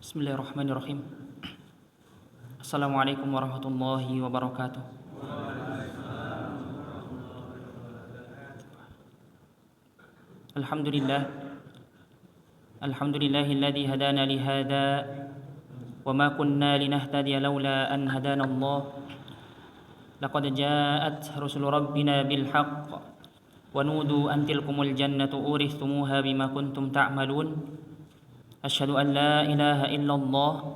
Bismillahirrahmanirrahim. Assalamualaikum warahmatullahi wabarakatuh. Alhamdulillahilladzi hadana li hada wa ma kunna linahtadiya laula an hadana Allah. Laqad ja'at rusulu rabbina bil haqq wa nudu an tilkumul jannatu urithumuha bima kuntum ta'malun. Asyhadu an la ilaha illallah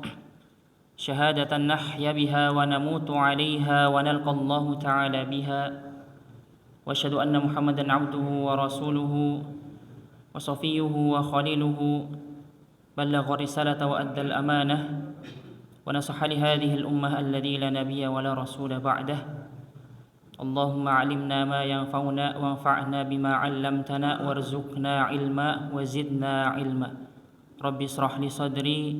syahadatan nahya biha wa namutu 'alaiha wa nalqallahu ta'ala biha wa asyhadu anna Muhammadan 'abduhu wa rasuluhu wa safiyyuhu wa khaliluhu ballagha risalata wa addal amanah wa nasaha li hadhihi al-ummah alladhi la nabiyya wa la rasula ba'dah. Allahumma 'allimna ma yanfa'una wa anfa'na bima 'allamtana warzuqna 'ilma wa zidna 'ilma. Rabbi israh li sadri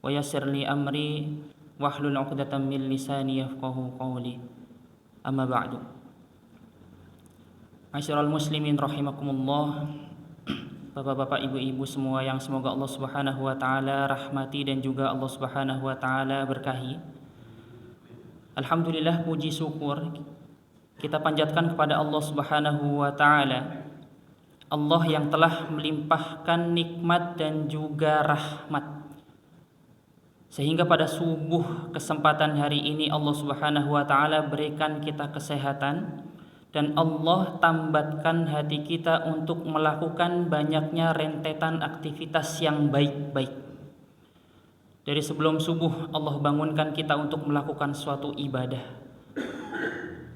wa yassir li amri wahlul 'uqdatam min lisani yafqahu qawli. Amma ba'du. Ma'asyiral muslimin rahimakumullah. Bapak-bapak, ibu-ibu semua yang semoga Allah Subhanahu wa taala rahmati dan juga Allah Subhanahu wa taala berkahi. Alhamdulillah, puji syukur kita panjatkan kepada Allah Subhanahu wa taala, Allah yang telah melimpahkan nikmat dan juga rahmat, sehingga pada subuh kesempatan hari ini Allah Subhanahu wa taala berikan kita kesehatan dan Allah tambatkan hati kita untuk melakukan banyaknya rentetan aktivitas yang baik-baik. Dari sebelum subuh Allah bangunkan kita untuk melakukan suatu ibadah.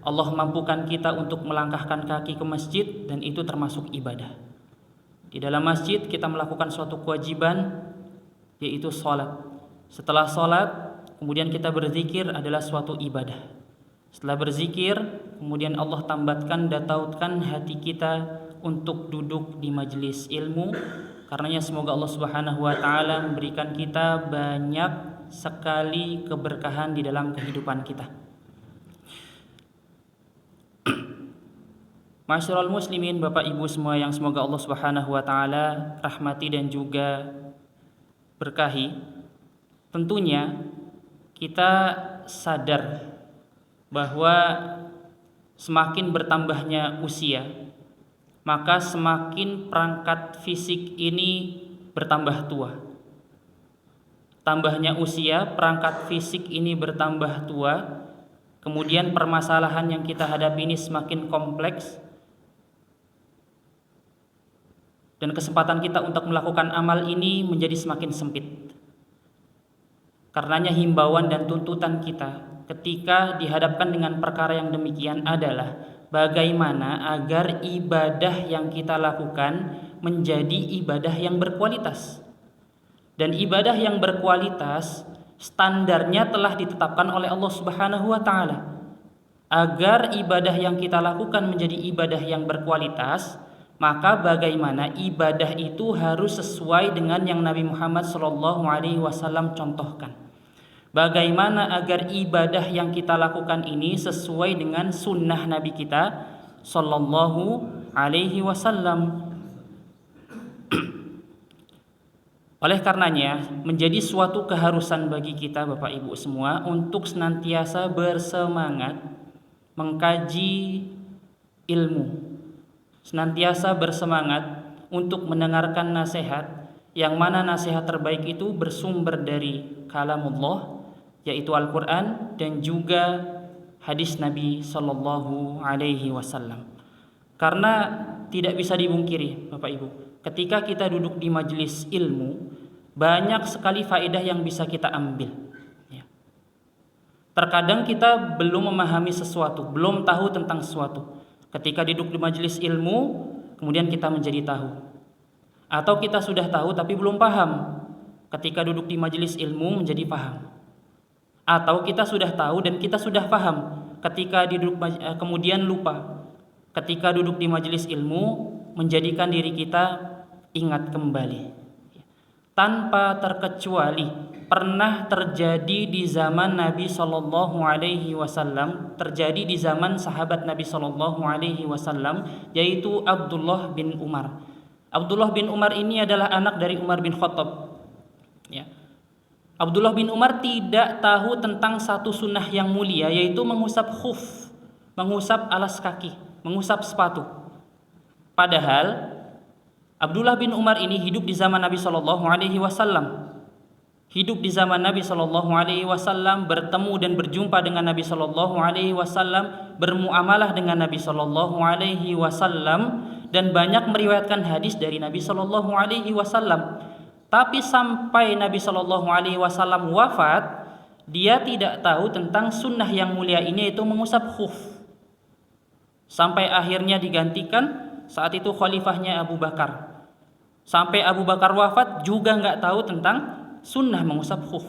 Allah mampukan kita untuk melangkahkan kaki ke masjid dan itu termasuk ibadah. Di dalam masjid kita melakukan suatu kewajiban, yaitu sholat. Setelah sholat kemudian kita berzikir adalah suatu ibadah. Setelah berzikir kemudian Allah tambatkan dan tautkan hati kita untuk duduk di majelis ilmu. Karenanya semoga Allah Subhanahu wa taala memberikan kita banyak sekali keberkahan di dalam kehidupan kita. Ma'asyiral muslimin, Bapak Ibu semua yang semoga Allah Subhanahu wa taala rahmati dan juga berkahi. Tentunya kita sadar bahwa semakin bertambahnya usia, maka semakin perangkat fisik ini bertambah tua. Tambahnya usia, perangkat fisik ini bertambah tua. Kemudian permasalahan yang kita hadapi ini semakin kompleks. Dan kesempatan kita untuk melakukan amal ini menjadi semakin sempit. Karenanya himbauan dan tuntutan kita ketika dihadapkan dengan perkara yang demikian adalah bagaimana agar ibadah yang kita lakukan menjadi ibadah yang berkualitas. Dan ibadah yang berkualitas standarnya telah ditetapkan oleh Allah Subhanahu wa taala. Agar ibadah yang kita lakukan menjadi ibadah yang berkualitas, maka bagaimana ibadah itu harus sesuai dengan yang Nabi Muhammad SAW contohkan. Bagaimana agar ibadah yang kita lakukan ini sesuai dengan sunnah Nabi kita SAW. Oleh karenanya menjadi suatu keharusan bagi kita Bapak Ibu semua untuk senantiasa bersemangat mengkaji ilmu, senantiasa bersemangat untuk mendengarkan nasihat, yang mana nasihat terbaik itu bersumber dari kalamullah, yaitu Al-Quran dan juga hadis Nabi Sallallahu Alaihi Wasallam. Karena tidak bisa dibungkiri Bapak Ibu, ketika kita duduk di majelis ilmu, banyak sekali faedah yang bisa kita ambil. Terkadang kita belum memahami sesuatu, belum tahu tentang sesuatu. Ketika duduk di majelis ilmu, kemudian kita menjadi tahu. Atau kita sudah tahu tapi belum paham. Ketika duduk di majelis ilmu menjadi paham. Atau kita sudah tahu dan kita sudah paham. Ketika duduk kemudian lupa. Ketika duduk di majelis ilmu menjadikan diri kita ingat kembali. Tanpa terkecuali pernah terjadi di zaman Nabi Sallallahu Alaihi Wasallam, terjadi di zaman sahabat Nabi Sallallahu Alaihi Wasallam, yaitu Abdullah bin Umar. Abdullah bin Umar ini adalah anak dari Umar bin Khattab. Ya. Abdullah bin Umar tidak tahu tentang satu sunnah yang mulia, yaitu mengusap khuf, mengusap alas kaki, mengusap sepatu. Padahal Abdullah bin Umar ini hidup di zaman Nabi Shallallahu Alaihi Wasallam, hidup di zaman Nabi Shallallahu Alaihi Wasallam, bertemu dan berjumpa dengan Nabi Shallallahu Alaihi Wasallam, bermuamalah dengan Nabi Shallallahu Alaihi Wasallam, dan banyak meriwayatkan hadis dari Nabi Shallallahu Alaihi Wasallam. Tapi sampai Nabi Shallallahu Alaihi Wasallam wafat, dia tidak tahu tentang sunnah yang mulia ini, yaitu mengusap khuf. Sampai akhirnya digantikan saat itu khalifahnya Abu Bakar. Sampai Abu Bakar wafat juga nggak tahu tentang sunnah mengusap khuf.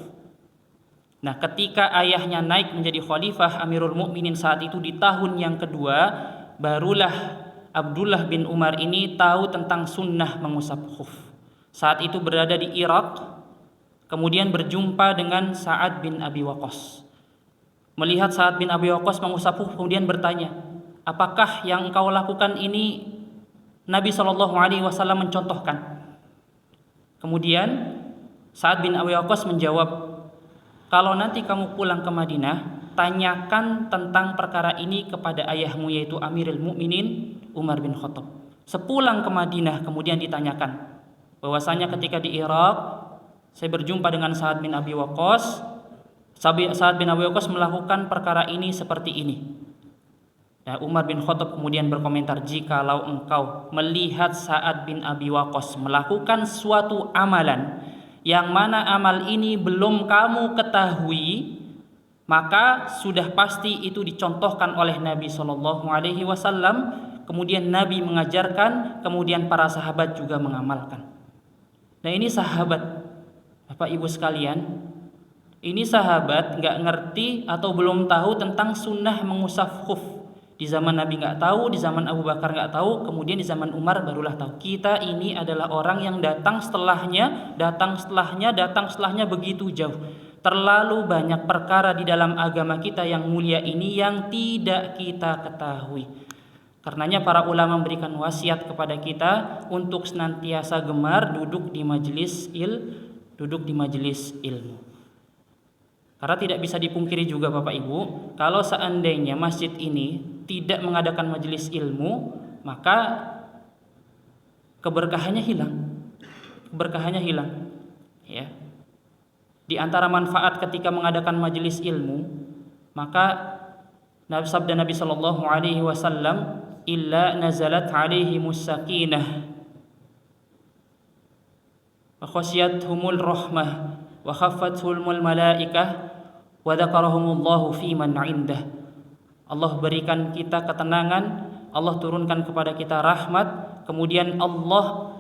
Nah, ketika ayahnya naik menjadi khalifah Amirul Mukminin saat itu di tahun yang kedua, barulah Abdullah bin Umar ini tahu tentang sunnah mengusap khuf. Saat itu berada di Irak, kemudian berjumpa dengan Sa'ad bin Abi Waqqas. Melihat Sa'ad bin Abi Waqqas mengusap khuf, kemudian bertanya, apakah yang engkau lakukan ini Nabi SAW mencontohkan? Kemudian Sa'ad bin Abi Waqqas menjawab, kalau nanti kamu pulang ke Madinah, tanyakan tentang perkara ini kepada ayahmu, yaitu Amirul Mukminin Umar bin Khattab. Sepulang ke Madinah kemudian ditanyakan bahwasanya ketika di Irak saya berjumpa dengan Sa'ad bin Abi Waqqas. Sa'ad bin Abi Waqqas melakukan perkara ini seperti ini. Nah, Umar bin Khattab kemudian berkomentar, jikalau engkau melihat Sa'ad bin Abi Waqqas melakukan suatu amalan yang mana amal ini belum kamu ketahui, maka sudah pasti itu dicontohkan oleh Nabi Shallallahu Alaihi Wasallam. Kemudian Nabi mengajarkan, kemudian para sahabat juga mengamalkan. Nah, ini sahabat, Bapak Ibu sekalian, ini sahabat nggak ngerti atau belum tahu tentang sunnah mengusap khuf. Di zaman Nabi nggak tahu, di zaman Abu Bakar nggak tahu, kemudian di zaman Umar barulah tahu. Kita ini adalah orang yang datang setelahnya begitu jauh. Terlalu banyak perkara di dalam agama kita yang mulia ini yang tidak kita ketahui. Karenanya para ulama memberikan wasiat kepada kita untuk senantiasa gemar duduk di majelis ilmu. Karena tidak bisa dipungkiri juga Bapak Ibu, kalau seandainya masjid ini tidak mengadakan majelis ilmu, maka keberkahannya hilang. Ya. Di antara manfaat ketika mengadakan majelis ilmu, maka sabda Nabi Shallallahu Alaihi Wasallam, illa nazalat alaihimus sakinah wa khasyiathumul rahmah wa khaffathumul malaikah wa dzakarahumullahu fi man 'indah. Allah berikan kita ketenangan, Allah turunkan kepada kita rahmat, kemudian Allah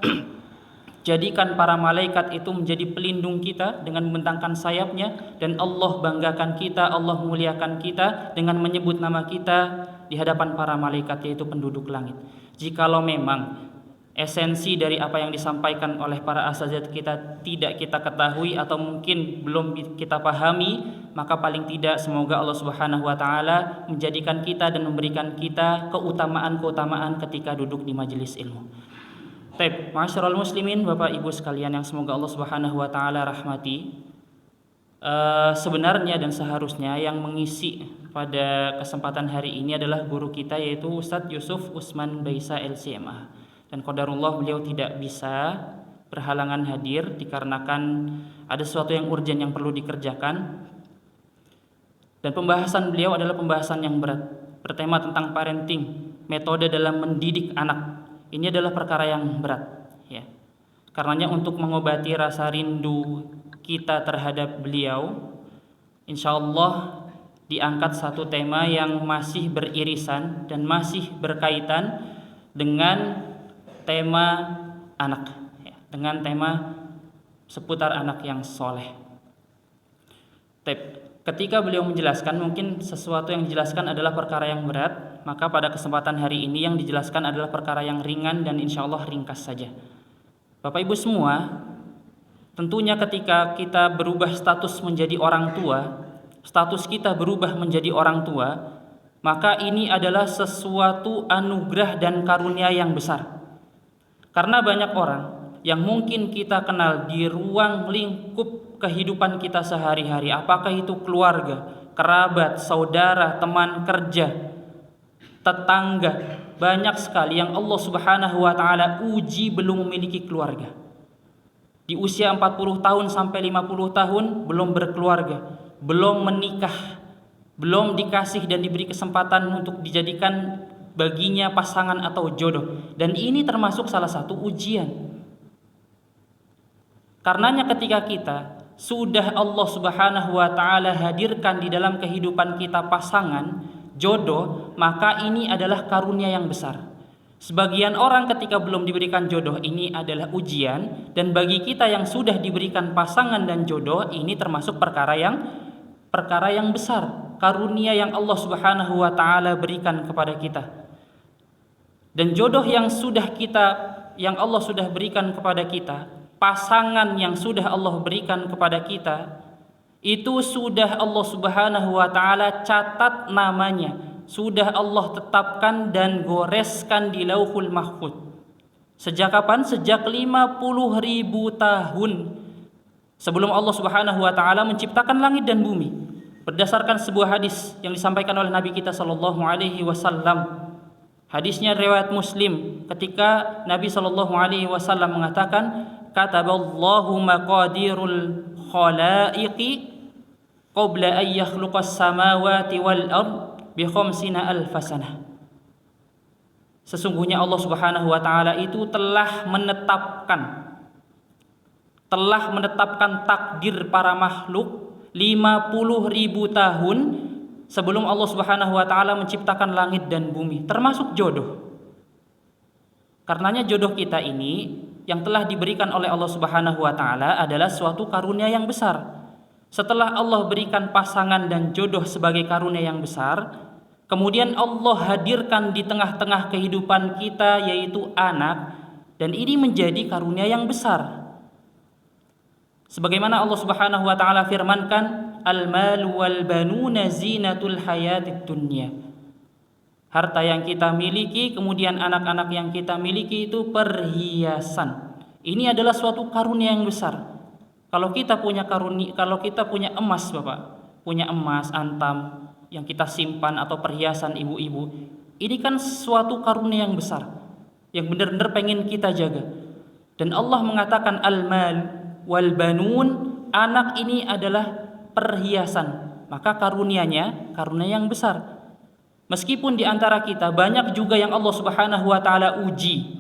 jadikan para malaikat itu menjadi pelindung kita dengan membentangkan sayapnya, dan Allah banggakan kita, Allah muliakan kita dengan menyebut nama kita di hadapan para malaikat, yaitu penduduk langit. Jikalau memang esensi dari apa yang disampaikan oleh para asatidz kita tidak kita ketahui atau mungkin belum kita pahami, maka paling tidak semoga Allah Subhanahu wa taala menjadikan kita dan memberikan kita keutamaan-keutamaan ketika duduk di majelis ilmu. Baik, ma'asyiral muslimin, Bapak Ibu sekalian yang semoga Allah Subhanahu wa taala rahmati. Sebenarnya dan seharusnya yang mengisi pada kesempatan hari ini adalah guru kita, yaitu Ustadz Yusuf Usman Baisa LCMA. Dan qadarullah beliau tidak bisa berhalangan hadir dikarenakan ada sesuatu yang urgent yang perlu dikerjakan. Dan pembahasan beliau adalah pembahasan yang berat, bertema tentang parenting, metode dalam mendidik anak. Ini adalah perkara yang berat, ya. Karenanya untuk mengobati rasa rindu kita terhadap beliau, insyaallah diangkat satu tema yang masih beririsan dan masih berkaitan dengan tema anak, ya, dengan tema seputar anak yang soleh. Ketika beliau menjelaskan, mungkin sesuatu yang dijelaskan adalah perkara yang berat, maka pada kesempatan hari ini yang dijelaskan adalah perkara yang ringan dan insyaallah ringkas saja. Bapak Ibu semua, tentunya ketika kita berubah status menjadi orang tua, status kita berubah menjadi orang tua, maka ini adalah sesuatu anugerah dan karunia yang besar. Karena banyak orang yang mungkin kita kenal di ruang lingkup kehidupan kita sehari-hari, apakah itu keluarga, kerabat, saudara, teman kerja, tetangga, banyak sekali yang Allah Subhanahu wa taala uji belum memiliki keluarga. Di usia 40 tahun sampai 50 tahun belum berkeluarga, belum menikah, belum dikasih dan diberi kesempatan untuk dijadikan baginya pasangan atau jodoh. Dan ini termasuk salah satu ujian. Karenanya ketika kita sudah Allah Subhanahu wa taala hadirkan di dalam kehidupan kita pasangan, jodoh, maka ini adalah karunia yang besar. Sebagian orang ketika belum diberikan jodoh, ini adalah ujian, dan bagi kita yang sudah diberikan pasangan dan jodoh, ini termasuk perkara yang besar, karunia yang Allah Subhanahu wa taala berikan kepada kita. Dan jodoh yang Allah sudah berikan kepada kita, pasangan yang sudah Allah berikan kepada kita, itu sudah Allah Subhanahu wa taala catat namanya, sudah Allah tetapkan dan goreskan di Lauhul Mahfuz. Sejak kapan? Sejak 50.000 tahun sebelum Allah Subhanahu wa taala menciptakan langit dan bumi. Berdasarkan sebuah hadis yang disampaikan oleh Nabi kita sallallahu alaihi wasallam. Hadisnya riwayat Muslim, ketika Nabi sallallahu alaihi wasallam mengatakan, "Kataballahu maqadirul khalaiqi qabla an yakhluqas samawati wal ard bi khamsina alfasanah." Sesungguhnya Allah Subhanahu wa taala itu telah menetapkan takdir para makhluk 50.000 tahun sebelum Allah Subhanahu wa taala menciptakan langit dan bumi, termasuk jodoh. Karenanya jodoh kita ini yang telah diberikan oleh Allah Subhanahu wa taala adalah suatu karunia yang besar. Setelah Allah berikan pasangan dan jodoh sebagai karunia yang besar, kemudian Allah hadirkan di tengah-tengah kehidupan kita yaitu anak, dan ini menjadi karunia yang besar. Sebagaimana Allah Subhanahu wa taala firmankan, "Al-malu wal banuna zinatul hayatid dunya." Harta yang kita miliki, kemudian anak-anak yang kita miliki itu perhiasan. Ini adalah suatu karunia yang besar. Kalau kita punya emas, Bapak, punya emas antam yang kita simpan atau perhiasan ibu-ibu, ini kan suatu karunia yang besar yang benar-benar pengen kita jaga. Dan Allah mengatakan al-mal wal banun, anak ini adalah perhiasan, maka karunianya karunia yang besar. Meskipun di antara kita banyak juga yang Allah Subhanahu wa taala uji.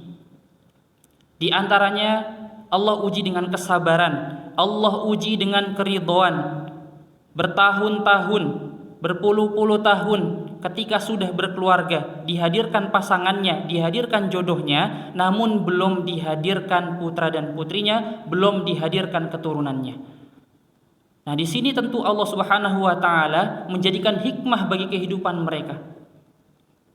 Di antaranya Allah uji dengan kesabaran, Allah uji dengan keridhaan. Bertahun-tahun, berpuluh-puluh tahun ketika sudah berkeluarga, dihadirkan pasangannya, dihadirkan jodohnya, namun belum dihadirkan putra dan putrinya, belum dihadirkan keturunannya. Nah, di sini tentu Allah Subhanahu wa taala menjadikan hikmah bagi kehidupan mereka.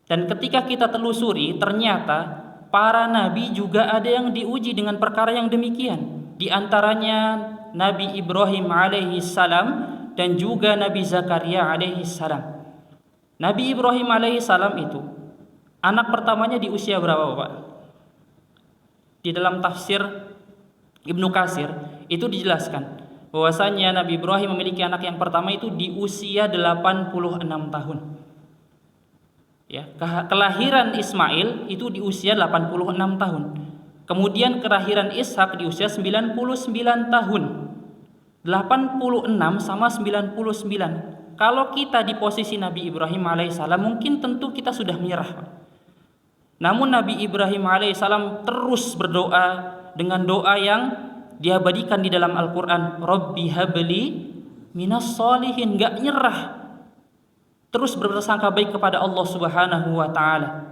Dan ketika kita telusuri, ternyata para nabi juga ada yang diuji dengan perkara yang demikian. Di antaranya Nabi Ibrahim alaihi salam dan juga Nabi Zakaria alaihi salam. Nabi Ibrahim alaihi salam itu anak pertamanya di usia berapa, Bapak? Di dalam tafsir Ibnu Katsir itu dijelaskan bahwasanya Nabi Ibrahim memiliki anak yang pertama itu di usia 86 tahun. Ya, kelahiran Ismail itu di usia 86 tahun. Kemudian kelahiran Ishak di usia 99 tahun. 86 sama 99. Kalau kita di posisi Nabi Ibrahim alaihissalam, mungkin tentu kita sudah menyerah. Namun Nabi Ibrahim alaihissalam terus berdoa dengan doa yang diabadikan di dalam Al-Quran, Rabbi habli minas solihin, gak nyerah, terus berprasangka baik kepada Allah Subhanahu wa taala.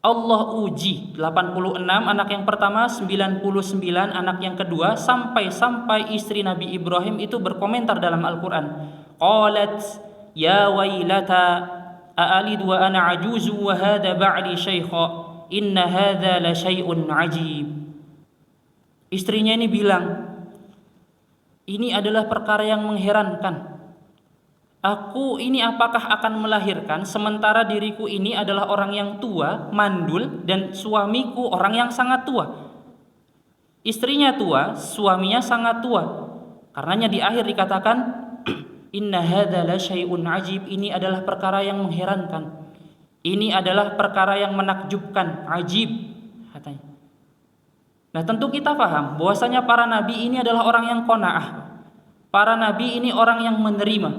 Allah uji 86 anak yang pertama, 99 anak yang kedua, sampai istri Nabi Ibrahim itu berkomentar dalam Al-Quran, qalat ya wailata a'alid wa ana ajuzu wa hadha ba'li shaykha inna hadha la syai'un ajib. Istrinya ini bilang, ini adalah perkara yang mengherankan. Aku ini apakah akan melahirkan sementara diriku ini adalah orang yang tua, mandul, dan suamiku orang yang sangat tua. Istrinya tua, suaminya sangat tua. Karenanya di akhir dikatakan, inna hadza la syai'un ajib, ini adalah perkara yang mengherankan. Ini adalah perkara yang menakjubkan, ajib katanya. Nah, tentu kita paham bahwasanya para nabi ini adalah orang yang qanaah. Para nabi ini orang yang menerima.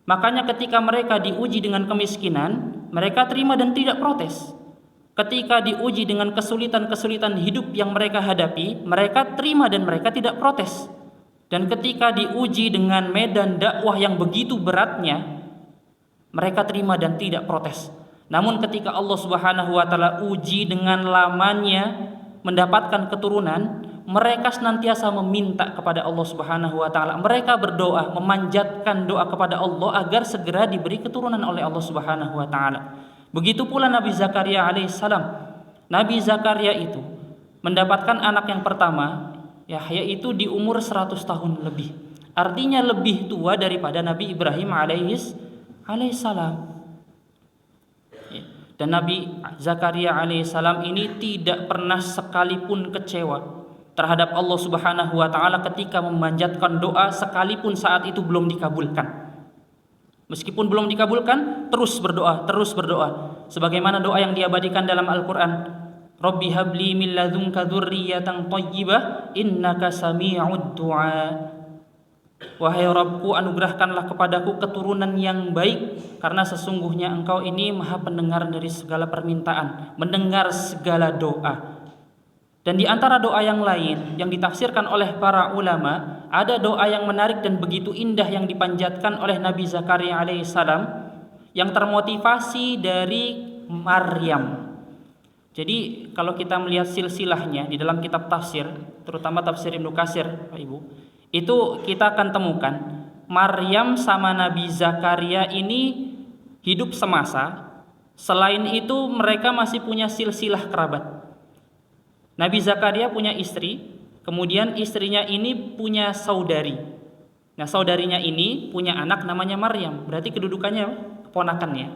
Makanya ketika mereka diuji dengan kemiskinan, mereka terima dan tidak protes. Ketika diuji dengan kesulitan-kesulitan hidup yang mereka hadapi, mereka terima dan mereka tidak protes. Dan ketika diuji dengan medan dakwah yang begitu beratnya, mereka terima dan tidak protes. Namun ketika Allah Subhanahu wa taala uji dengan lamanya mendapatkan keturunan, mereka senantiasa meminta kepada Allah Subhanahu wa taala. Mereka berdoa, memanjatkan doa kepada Allah agar segera diberi keturunan oleh Allah Subhanahu wa taala. Begitu pula Nabi Zakaria alaihissalam. Nabi Zakaria itu mendapatkan anak yang pertama, Yahya, itu di umur 100 tahun lebih. Artinya lebih tua daripada Nabi Ibrahim alaihissalam. Dan Nabi Zakaria alaihissalam ini tidak pernah sekalipun kecewa terhadap Allah Subhanahu wa taala ketika memanjatkan doa, sekalipun saat itu belum dikabulkan. Meskipun belum dikabulkan, terus berdoa. Sebagaimana doa yang diabadikan dalam Al-Quran, Rabbi habli min ladunka dzurriyyatan thayyibah innaka sami'ud du'a. Wahai Rabbku, anugerahkanlah kepadaku keturunan yang baik, karena sesungguhnya Engkau ini Maha pendengar dari segala permintaan, mendengar segala doa. Dan di antara doa yang lain yang ditafsirkan oleh para ulama, ada doa yang menarik dan begitu indah yang dipanjatkan oleh Nabi Zakaria alaihissalam yang termotivasi dari Maryam. Jadi kalau kita melihat silsilahnya di dalam kitab tafsir, terutama tafsir Ibnu Katsir, Pak Ibu, itu kita akan temukan Maryam sama Nabi Zakaria ini hidup semasa. Selain itu mereka masih punya silsilah kerabat. Nabi Zakaria punya istri, kemudian istrinya ini punya saudari. Nah, saudarinya ini punya anak namanya Maryam. Berarti kedudukannya keponakannya.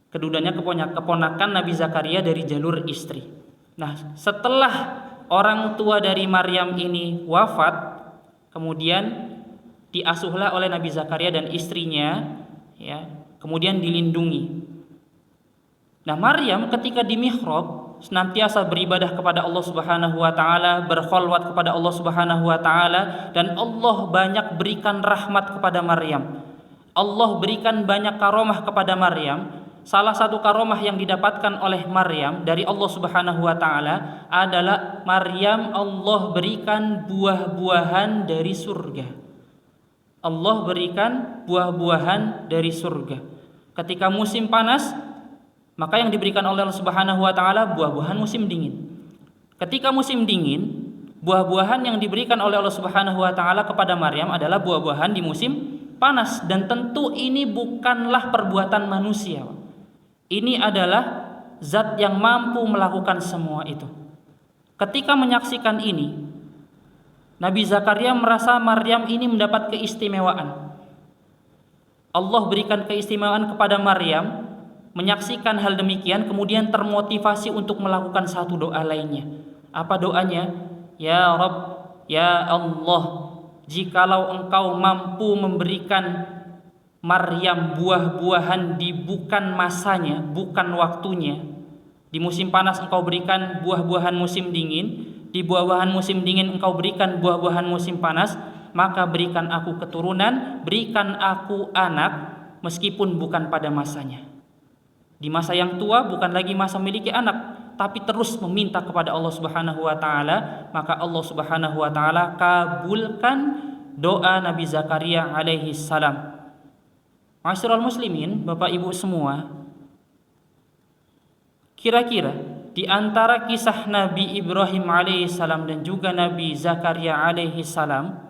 Kedudukannya keponakan Nabi Zakaria dari jalur istri. Nah, setelah orang tua dari Maryam ini wafat, kemudian diasuhlah oleh Nabi Zakaria dan istrinya, ya, kemudian dilindungi. Nah, Maryam ketika di mihrab senantiasa beribadah kepada Allah Subhanahu wa taala, berkholwat kepada Allah Subhanahu wa taala, dan Allah banyak berikan rahmat kepada Maryam. Allah berikan banyak karomah kepada Maryam. Salah satu karomah yang didapatkan oleh Maryam dari Allah Subhanahu wa taala adalah Maryam Allah berikan buah-buahan dari surga. Allah berikan buah-buahan dari surga. Ketika musim panas, maka yang diberikan oleh Allah Subhanahu wa taala buah-buahan musim dingin. Ketika musim dingin, buah-buahan yang diberikan oleh Allah Subhanahu wa taala kepada Maryam adalah buah-buahan di musim panas, dan tentu ini bukanlah perbuatan manusia. Ini adalah zat yang mampu melakukan semua itu. Ketika menyaksikan ini, Nabi Zakaria merasa Maryam ini mendapat keistimewaan. Allah berikan keistimewaan kepada Maryam. Menyaksikan hal demikian, kemudian termotivasi untuk melakukan satu doa lainnya. Apa doanya? Ya Rabb, ya Allah, jikalau Engkau mampu memberikan Maryam buah-buahan di bukan masanya, bukan waktunya. Di musim panas Engkau berikan buah-buahan musim dingin, di buah-buahan musim dingin Engkau berikan buah-buahan musim panas, maka berikan aku keturunan, berikan aku anak, meskipun bukan pada masanya. Di masa yang tua bukan lagi masa memiliki anak, tapi terus meminta kepada Allah Subhanahu wa taala, maka Allah Subhanahu wa taala kabulkan doa Nabi Zakaria alaihi salam. Ma'asyiral muslimin, Bapak Ibu semua, kira-kira di antara kisah Nabi Ibrahim alaihi salam dan juga Nabi Zakaria alaihi salam,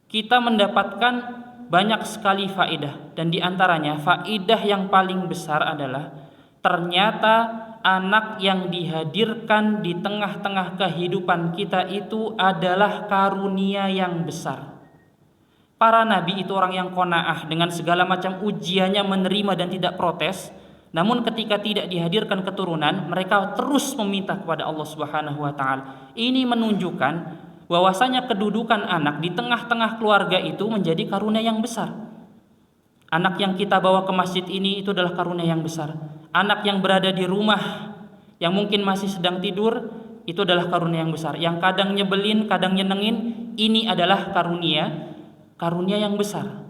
kita mendapatkan banyak sekali faedah, dan di antaranya faedah yang paling besar adalah ternyata anak yang dihadirkan di tengah-tengah kehidupan kita itu adalah karunia yang besar. Para nabi itu orang yang qanaah, dengan segala macam ujiannya menerima dan tidak protes. Namun ketika tidak dihadirkan keturunan, mereka terus meminta kepada Allah Subhanahu wa taala. Ini menunjukkan bahwasanya kedudukan anak di tengah-tengah keluarga itu menjadi karunia yang besar. Anak yang kita bawa ke masjid ini itu adalah karunia yang besar. Anak yang berada di rumah yang mungkin masih sedang tidur, itu adalah karunia yang besar. Yang kadang nyebelin, kadang nyenengin, ini adalah karunia yang besar.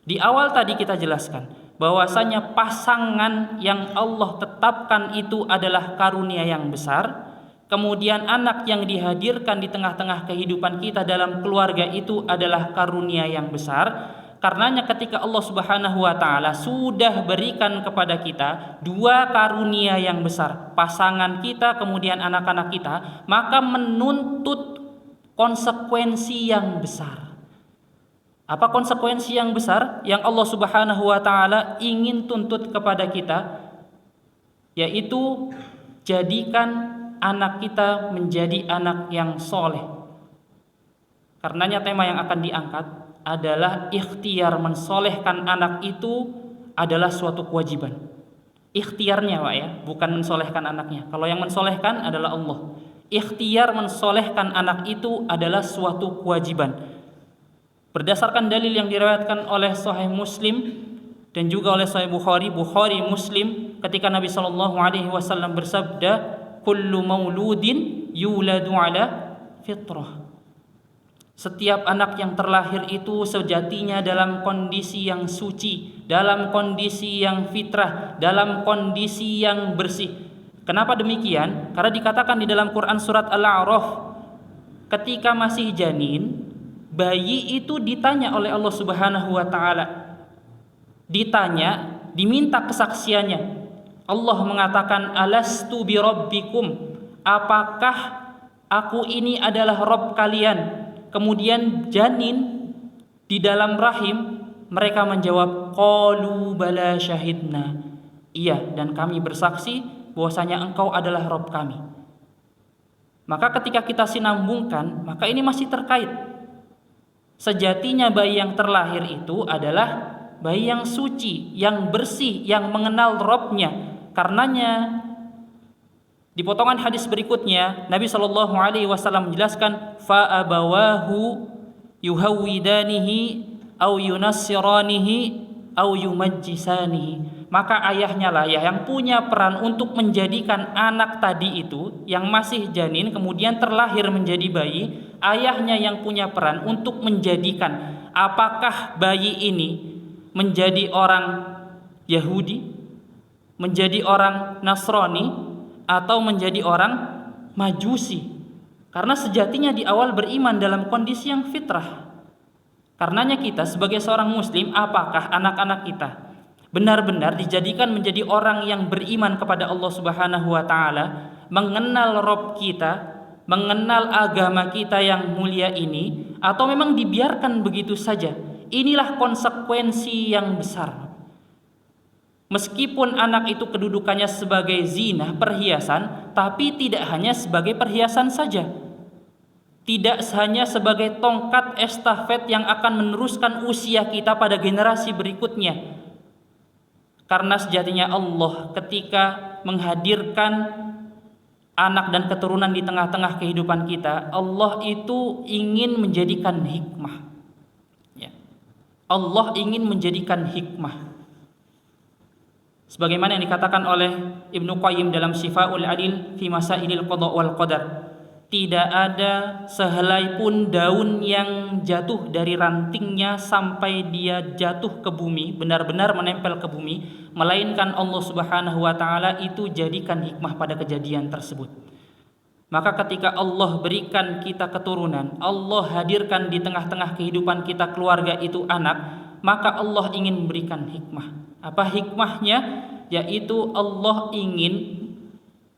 Di awal tadi kita jelaskan bahwasanya pasangan yang Allah tetapkan itu adalah karunia yang besar. Kemudian anak yang dihadirkan di tengah-tengah kehidupan kita dalam keluarga itu adalah karunia yang besar. Karenanya ketika Allah Subhanahu wa taala sudah berikan kepada kita dua karunia yang besar, pasangan kita kemudian anak-anak kita, maka menuntut konsekuensi yang besar. Apa konsekuensi yang besar yang Allah Subhanahu wa taala ingin tuntut kepada kita? Yaitu jadikan anak kita menjadi anak yang soleh. Karenanya tema yang akan diangkat adalah ikhtiar mensolehkan anak itu adalah suatu kewajiban. Ikhtiarnya Pak ya, bukan mensolehkan anaknya. Kalau yang mensolehkan adalah Allah. Ikhtiar mensolehkan anak itu adalah suatu kewajiban. Berdasarkan dalil yang diriwayatkan oleh Sahih Muslim dan juga oleh Sahih Bukhari Muslim, ketika Nabi SAW bersabda, kullu mauludin yuladu ala fitrah. Setiap anak yang terlahir itu sejatinya dalam kondisi yang suci, dalam kondisi yang fitrah, dalam kondisi yang bersih. Kenapa demikian? Karena dikatakan di dalam Quran surat Al-A'raf, ketika masih janin, bayi itu ditanya oleh Allah Subhanahu wa taala. Ditanya, diminta kesaksiannya. Allah mengatakan, alastu bi rabbikum, apakah aku ini adalah Rabb kalian? Kemudian janin di dalam rahim, mereka menjawab, qalu bala syahidna, iya, dan kami bersaksi bahwasanya engkau adalah Rabb kami. Maka ketika kita sinambungkan, maka ini masih terkait. Sejatinya bayi yang terlahir itu adalah bayi yang suci, yang bersih, yang mengenal Rabbnya. Karenanya di potongan hadis berikutnya Nabi SAW menjelaskan, fa abawahu yuhawwidanihi au yunassiranihi au yumajjisanihi. Maka ayahnya lah ya yang punya peran untuk menjadikan anak tadi itu yang masih janin kemudian terlahir menjadi bayi. Ayahnya yang punya peran untuk menjadikan apakah bayi ini menjadi orang Yahudi, menjadi orang Nasrani, atau menjadi orang Majusi. Karena sejatinya di awal beriman dalam kondisi yang fitrah. Karenanya kita sebagai seorang muslim, apakah anak-anak kita benar-benar dijadikan menjadi orang yang beriman kepada Allah Subhanahu wa taala, mengenal Rabb kita, mengenal agama kita yang mulia ini, atau memang dibiarkan begitu saja? Inilah konsekuensi yang besar. Meskipun anak itu kedudukannya sebagai zina, perhiasan, tapi tidak hanya sebagai perhiasan saja. Tidak hanya sebagai tongkat estafet yang akan meneruskan usia kita pada generasi berikutnya. Karena sejatinya Allah ketika menghadirkan anak dan keturunan di tengah-tengah kehidupan kita, Allah itu ingin menjadikan hikmah. Ya. Allah ingin menjadikan hikmah. Sebagaimana yang dikatakan oleh Ibnu Qayyim dalam Syifaul Alil fi Masailil Qada wal Qadar, tidak ada sehelai pun daun yang jatuh dari rantingnya sampai dia jatuh ke bumi, benar-benar menempel ke bumi, melainkan Allah Subhanahu wa taala itu jadikan hikmah pada kejadian tersebut. Maka ketika Allah berikan kita keturunan, Allah hadirkan di tengah-tengah kehidupan kita keluarga itu anak, maka Allah ingin memberikan hikmah. Apa hikmahnya? Yaitu Allah ingin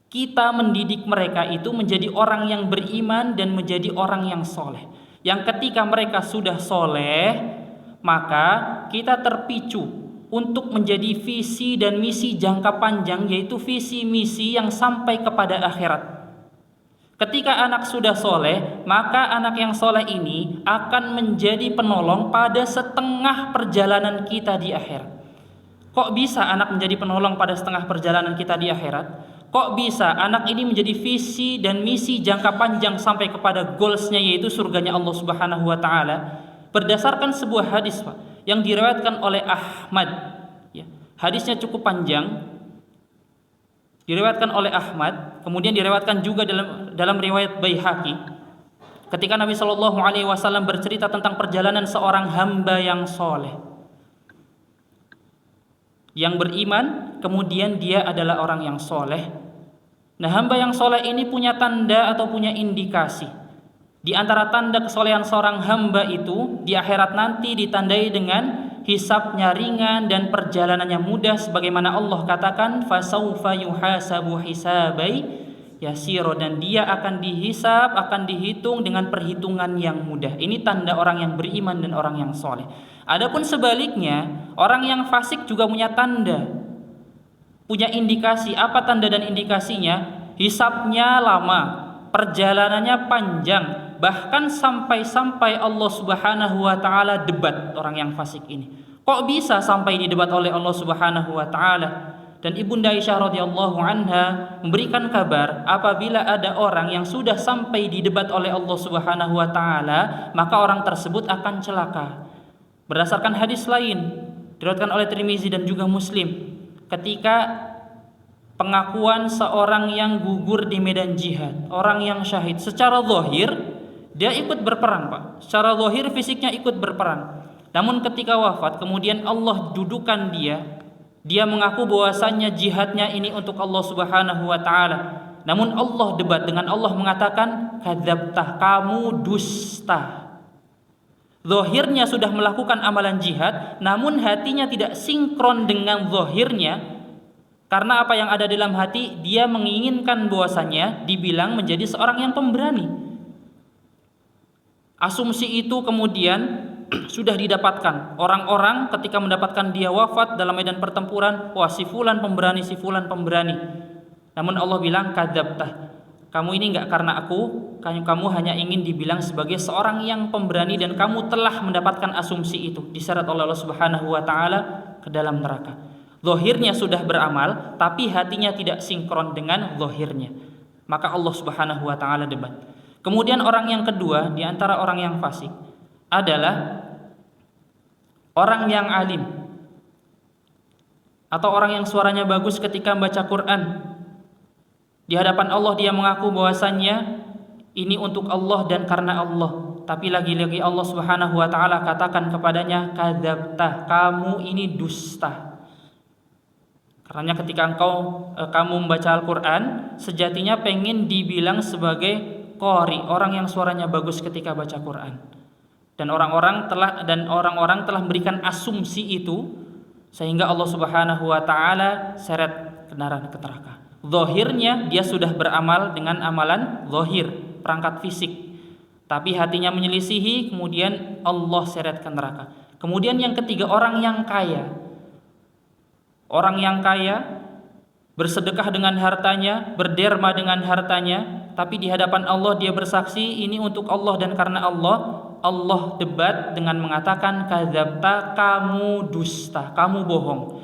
kita mendidik mereka itu menjadi orang yang beriman dan menjadi orang yang soleh. Yang ketika mereka sudah soleh, maka kita terpicu untuk menjadi visi dan misi jangka panjang, yaitu visi misi yang sampai kepada akhirat. Ketika anak sudah soleh, maka anak yang soleh ini akan menjadi penolong pada setengah perjalanan kita di akhirat. Kok bisa anak menjadi penolong pada setengah perjalanan kita di akhirat? Kok bisa anak ini menjadi visi dan misi jangka panjang sampai kepada goalsnya, yaitu surganya Allah Subhanahu wa taala? Berdasarkan sebuah hadis, Pak, yang diriwayatkan oleh Ahmad, ya. Hadisnya cukup panjang. Diriwayatkan oleh Ahmad, kemudian diriwayatkan juga dalam riwayat Baihaqi. Ketika Nabi Shallallahu alaihi wasallam bercerita tentang perjalanan seorang hamba yang soleh, yang beriman, kemudian dia adalah orang yang soleh. Nah, hamba yang soleh ini punya tanda atau punya indikasi. Di antara tanda kesolehan seorang hamba itu di akhirat nanti ditandai dengan hisabnya ringan dan perjalanannya mudah, sebagaimana Allah katakan fasaufa yuhasabu hisabai yasiro, dan dia akan dihisab, akan dihitung dengan perhitungan yang mudah. Ini tanda orang yang beriman dan orang yang soleh. Adapun sebaliknya, orang yang fasik juga punya tanda, punya indikasi. Apa tanda dan indikasinya? Hisabnya lama, perjalanannya panjang, bahkan sampai Allah Subhanahu wa taala debat orang yang fasik ini. Kok bisa sampai didebat oleh Allah Subhanahu wa taala? Dan Ibunda Aisyah radhiyallahu anha memberikan kabar, apabila ada orang yang sudah sampai didebat oleh Allah Subhanahu wa taala, maka orang tersebut akan celaka. Berdasarkan hadis lain diriwayatkan oleh Tirmizi dan juga Muslim, ketika pengakuan seorang yang gugur di medan jihad, orang yang syahid, secara zahir dia ikut berperang, Pak. Secara zahir fisiknya ikut berperang. Namun ketika wafat, kemudian Allah dudukan dia mengaku bahwasannya jihadnya ini untuk Allah Subhanahu wa taala. Namun Allah debat dengan Allah, mengatakan kadzabtah, kamu dusta. Zahirnya sudah melakukan amalan jihad, namun hatinya tidak sinkron dengan zahirnya. Karena apa yang ada dalam hati, dia menginginkan bahwasannya dibilang menjadi seorang yang pemberani. Asumsi itu kemudian sudah didapatkan. Orang-orang ketika mendapatkan dia wafat dalam medan pertempuran, wah si fulan pemberani, si fulan pemberani. Namun Allah bilang kadzabtah, kamu ini enggak karena aku, kamu hanya ingin dibilang sebagai seorang yang pemberani, dan kamu telah mendapatkan asumsi itu, diseret oleh Allah Subhanahu wa taala ke dalam neraka. Zahirnya sudah beramal, tapi hatinya tidak sinkron dengan zahirnya. Maka Allah Subhanahu wa taala debat. Kemudian orang yang kedua di antara orang yang fasik adalah orang yang alim atau orang yang suaranya bagus ketika membaca Quran. Di hadapan Allah dia mengaku bahwasannya ini untuk Allah dan karena Allah. Tapi lagi-lagi Allah Subhanahu wa taala katakan kepadanya kadzabtah, kamu ini dusta. Karena ketika kamu membaca Al-Quran, sejatinya pengen dibilang sebagai qari, orang yang suaranya bagus ketika baca Quran. Dan orang-orang telah memberikan asumsi itu, sehingga Allah Subhanahu wa taala seret ke neraka. Zahirnya dia sudah beramal dengan amalan zahir, perangkat fisik, tapi hatinya menyelisihi, kemudian Allah seret ke neraka. Kemudian yang ketiga, orang yang kaya. Orang yang kaya bersedekah dengan hartanya, berderma dengan hartanya, tapi di hadapan Allah dia bersaksi ini untuk Allah dan karena Allah. Allah debat dengan mengatakan kadzabta, kamu dusta, kamu bohong.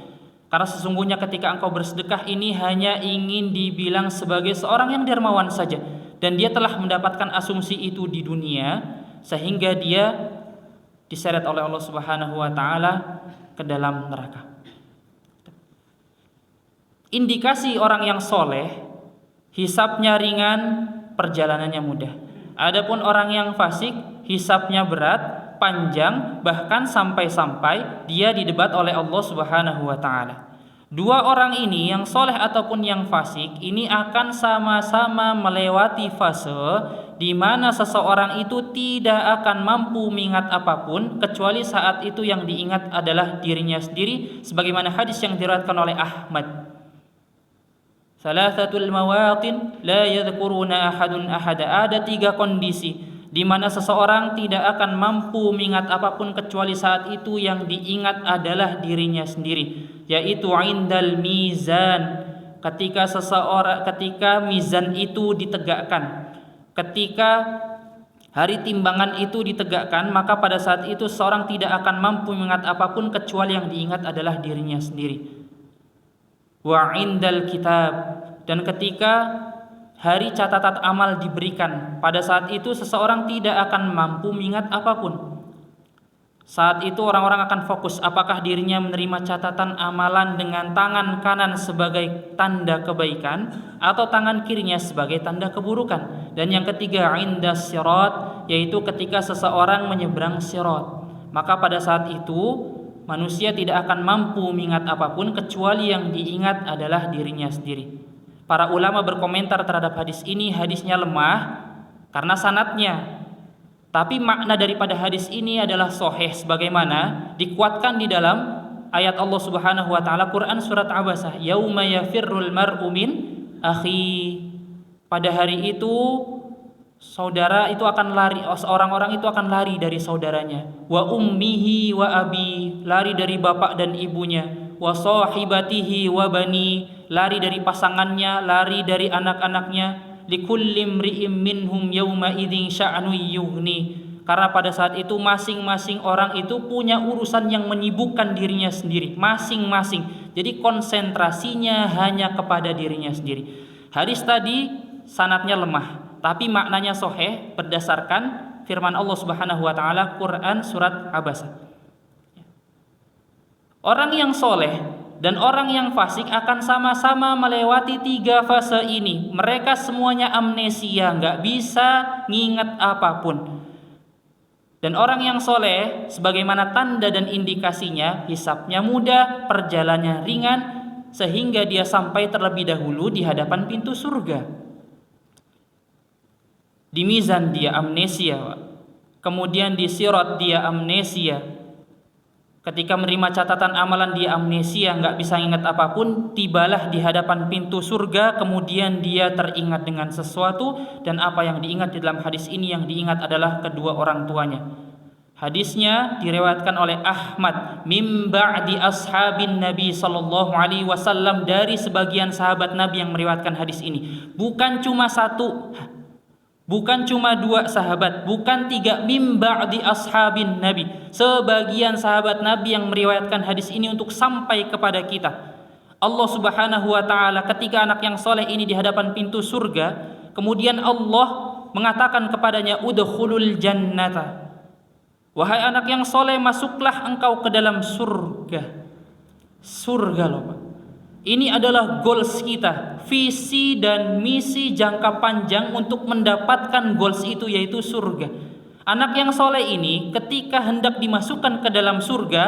Karena sesungguhnya ketika engkau bersedekah ini hanya ingin dibilang sebagai seorang yang dermawan saja, dan dia telah mendapatkan asumsi itu di dunia, sehingga dia diseret oleh Allah Subhanahu wa taala ke dalam neraka. Indikasi orang yang soleh, hisabnya ringan, perjalanannya mudah. Adapun orang yang fasik, hisabnya berat, panjang, bahkan sampai-sampai dia didebat oleh Allah Subhanahu wa taala. Dua orang ini, yang soleh ataupun yang fasik, ini akan sama-sama melewati fase di mana seseorang itu tidak akan mampu mengingat apapun kecuali saat itu yang diingat adalah dirinya sendiri, sebagaimana hadis yang diriwayatkan oleh Ahmad. Salasatul mawatin la yadhkuruna ahadun ahada. Ada 3 kondisi di mana seseorang tidak akan mampu mengingat apapun kecuali saat itu yang diingat adalah dirinya sendiri, yaitu indal mizan, ketika mizan itu ditegakkan, ketika hari timbangan itu ditegakkan, maka pada saat itu seorang tidak akan mampu mengingat apapun kecuali yang diingat adalah dirinya sendiri. Wa indal kitab, dan ketika hari catatan amal diberikan, pada saat itu seseorang tidak akan mampu mengingat apapun. Saat itu orang-orang akan fokus apakah dirinya menerima catatan amalan dengan tangan kanan sebagai tanda kebaikan atau tangan kirinya sebagai tanda keburukan. Dan yang ketiga, indas sirat, yaitu ketika seseorang menyeberang sirat. Maka pada saat itu manusia tidak akan mampu mengingat apapun kecuali yang diingat adalah dirinya sendiri. Para ulama berkomentar terhadap hadis ini, hadisnya lemah karena sanadnya. Tapi makna daripada hadis ini adalah sahih sebagaimana dikuatkan di dalam ayat Allah Subhanahu wa taala Quran surat Abasah, yauma yafirrul mar'u min akhi. Pada hari itu saudara itu akan lari, orang-orang itu akan lari dari saudaranya. Wa ummihi wa abi, lari dari bapak dan ibunya. Wa sahibatihi wa bani, lari dari pasangannya, lari dari anak-anaknya. Likulli imri'im minhum yawma idzin sya'nu yughni, karena pada saat itu masing-masing orang itu punya urusan yang menyibukkan dirinya sendiri masing-masing. Jadi konsentrasinya hanya kepada dirinya sendiri. Hadis tadi sanadnya lemah, tapi maknanya sahih berdasarkan firman Allah Subhanahu wa taala Quran surat Abasa. Orang yang soleh dan orang yang fasik akan sama-sama melewati 3 fase ini. Mereka semuanya amnesia, nggak bisa nginget apapun. Dan orang yang soleh, sebagaimana tanda dan indikasinya, hisabnya mudah, perjalanannya ringan, sehingga dia sampai terlebih dahulu di hadapan pintu surga. Di mizan dia amnesia, kemudian di sirat dia amnesia. Ketika menerima catatan amalan dia amnesia, nggak bisa ingat apapun. Tibalah di hadapan pintu surga, kemudian dia teringat dengan sesuatu. Dan apa yang diingat di dalam hadis ini, yang diingat adalah kedua orang tuanya. Hadisnya diriwayatkan oleh Ahmad mim ba'di ashabin Nabi sallallahu alaihi wasallam, dari sebagian sahabat Nabi yang meriwayatkan hadis ini. Bukan cuma satu, bukan cuma 2 sahabat, bukan 3, mim ba'di ashabin Nabi. Sebagian sahabat Nabi yang meriwayatkan hadis ini untuk sampai kepada kita. Allah Subhanahu wa taala ketika anak yang soleh ini di hadapan pintu surga, kemudian Allah mengatakan kepadanya, udkhulul jannata. Wahai anak yang soleh, masuklah engkau ke dalam surga. Surga loh Pak. Ini adalah goals kita, visi dan misi jangka panjang untuk mendapatkan goals itu, yaitu surga. Anak yang soleh ini ketika hendak dimasukkan ke dalam surga,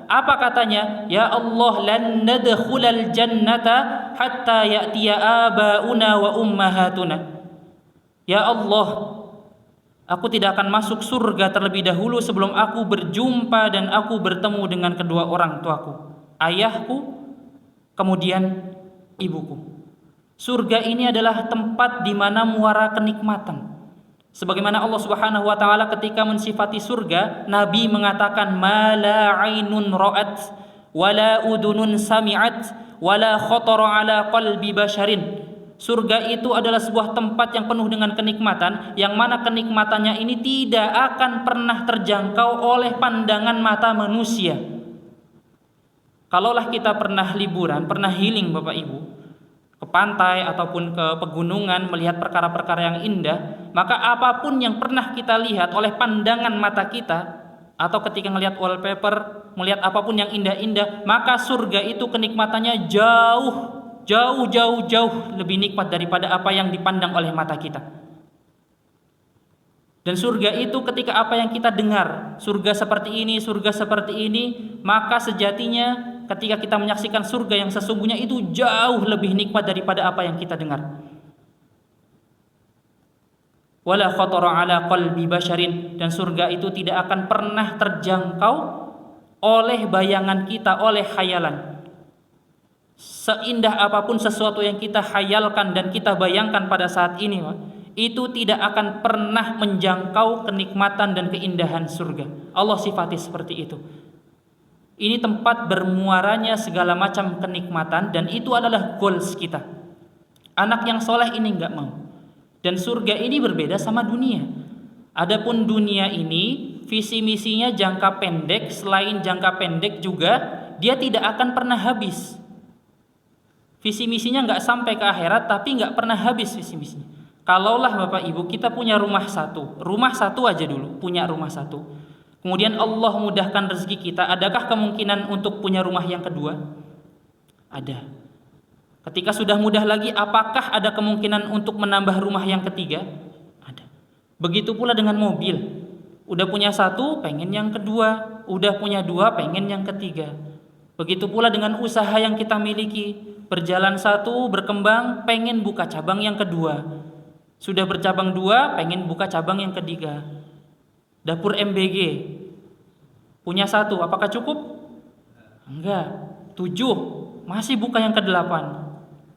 apa katanya? Ya Allah, lan nadkhulal jannata hatta ya'tiya abauna wa ummahatuna. Ya Allah, aku tidak akan masuk surga terlebih dahulu sebelum aku berjumpa dan aku bertemu dengan kedua orang tuaku, ayahku, kemudian ibuku. Surga ini adalah tempat di mana muara kenikmatan. Sebagaimana Allah Subhanahu wa taala ketika mensifati surga, Nabi mengatakan ma la ainun ra'at wala udunun sami'at wala khatara ala qalbi basharin. Surga itu adalah sebuah tempat yang penuh dengan kenikmatan, yang mana kenikmatannya ini tidak akan pernah terjangkau oleh pandangan mata manusia. Kalaulah kita pernah liburan, pernah healing Bapak Ibu, ke pantai ataupun ke pegunungan melihat perkara-perkara yang indah, maka apapun yang pernah kita lihat oleh pandangan mata kita, atau ketika melihat wallpaper, melihat apapun yang indah-indah, maka surga itu kenikmatannya jauh lebih nikmat daripada apa yang dipandang oleh mata kita. Dan surga itu ketika apa yang kita dengar, surga seperti ini, maka sejatinya ketika kita menyaksikan surga yang sesungguhnya itu jauh lebih nikmat daripada apa yang kita dengar. Wala khatara ala qalbi basharin, dan surga itu tidak akan pernah terjangkau oleh bayangan kita, oleh khayalan. Seindah apapun sesuatu yang kita khayalkan dan kita bayangkan pada saat ini, itu tidak akan pernah menjangkau kenikmatan dan keindahan surga. Allah sifati seperti itu. Ini tempat bermuaranya segala macam kenikmatan, dan itu adalah goals kita. Anak yang soleh ini enggak mau. Dan surga ini berbeda sama dunia. Adapun dunia ini visi misinya jangka pendek, selain jangka pendek juga dia tidak akan pernah habis. Visi misinya nggak sampai ke akhirat, tapi nggak pernah habis visi misinya. Kalaulah Bapak Ibu kita punya rumah satu aja dulu, punya rumah satu. Kemudian Allah mudahkan rezeki kita, adakah kemungkinan untuk punya rumah yang kedua? Ada. Ketika sudah mudah lagi, apakah ada kemungkinan untuk menambah rumah yang ketiga? Ada. Begitu pula dengan mobil. Udah punya satu, pengen yang kedua. Udah punya dua, pengen yang ketiga. Begitu pula dengan usaha yang kita miliki. Berjalan satu, berkembang, pengen buka cabang yang kedua. Sudah bercabang dua, pengen buka cabang yang ketiga. Dapur MBG punya satu, apakah cukup? Enggak. 7, masih buka yang ke-8,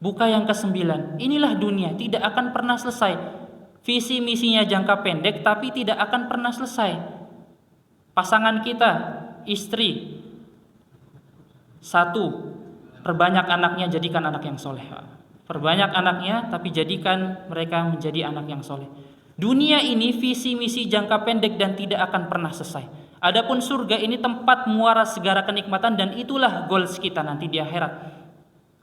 buka yang ke-9. Inilah dunia, tidak akan pernah selesai. Visi misinya jangka pendek, tapi tidak akan pernah selesai. Pasangan kita, istri, satu, perbanyak anaknya, jadikan anak yang soleh. Perbanyak anaknya, tapi jadikan mereka menjadi anak yang soleh. Dunia ini visi misi jangka pendek dan tidak akan pernah selesai. Adapun surga ini tempat muara segala kenikmatan, dan itulah goals kita nanti di akhirat,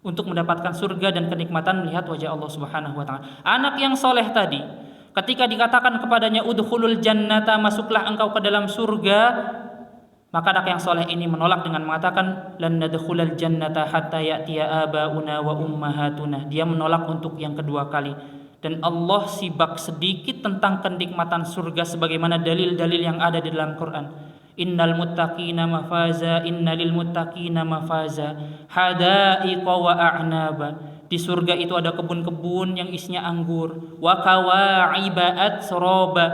untuk mendapatkan surga dan kenikmatan melihat wajah Allah Subhanahu wa taala. Anak yang soleh tadi, ketika dikatakan kepadanya udkhulul jannata, masuklah engkau ke dalam surga, maka anak yang soleh ini menolak dengan mengatakan lan nadkhulal jannata hatta ya'tiya abauna wa ummahatuna. Dia menolak untuk yang kedua kali. Dan Allah sibak sedikit tentang kenikmatan surga sebagaimana dalil-dalil yang ada di dalam Quran. Innal muttaqina mafaza, innalil muttaqina mafaza, hadaiqa wa a'naba. Di surga itu ada kebun-kebun yang isinya anggur, wa kawa'iba atsroba.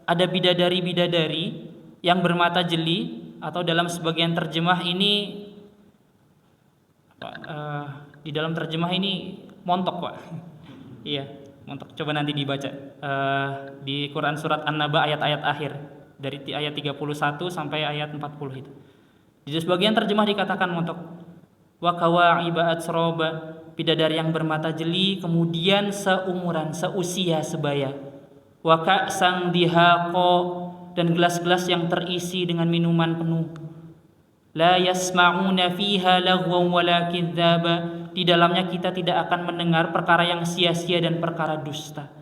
Ada bidadari-bidadari yang bermata jeli, atau dalam sebagian terjemah ini di dalam terjemah ini montok, Pak. Iya, montok. Coba nanti dibaca di Quran surat An-Naba ayat-ayat akhir dari ayat 31 sampai ayat 40 itu. Di sebagian terjemah dikatakan montok. Wa kawa'iba atsroba, bidadari yang bermata jeli, kemudian seumuran, seusia sebaya. Wa ka'sang dihaqo, dan gelas-gelas yang terisi dengan minuman penuh. La yasma'una fiha lagwan wala kidzaba, di dalamnya kita tidak akan mendengar perkara yang sia-sia dan perkara dusta.